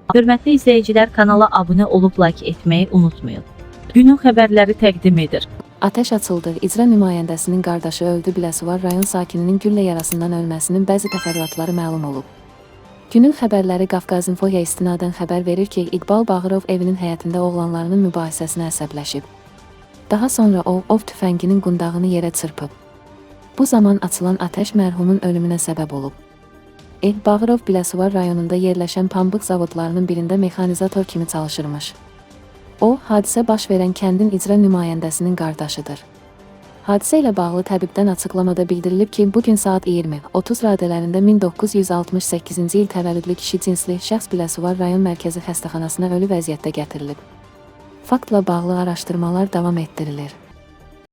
Hörmətli izləyicilər, kanala abunə olub like etməyi unutmayın. Günün xəbərləri təqdim edir. Ateş açıldı. İcra nümayəndəsinin qardaşı öldü. Biləsuvar rayon sakininin güllə yarasından ölməsinin bəzi təfərrüatları məlum olub. Günün xəbərləri Qafqazinfoya istinadən xəbər verir ki, İqbal Bağırov evinin həyətində oğlanlarının mübahisəsinə əsəbləşib. Daha sonra o, ov tüfənginin qundağını yerə çırpıb. Bu zaman açılan ateş mərhumun ölümünə səbəb olub. Bağırov Biləsuvar rayonunda yerləşən pambıq zavodlarının birində mexanizator kimi çalışırmış. O, hadisə baş verən kəndin icra nümayəndəsinin qardaşıdır. Hadisə ilə bağlı təbibdən açıqlamada bildirilib ki, bugün saat 20:30 radələrində 1968-ci il təvəllüdlü kişi cinsli şəxs Biləsuvar rayon mərkəzi xəstəxanasına ölü vəziyyətdə gətirilib. Faktla bağlı araşdırmalar davam etdirilir.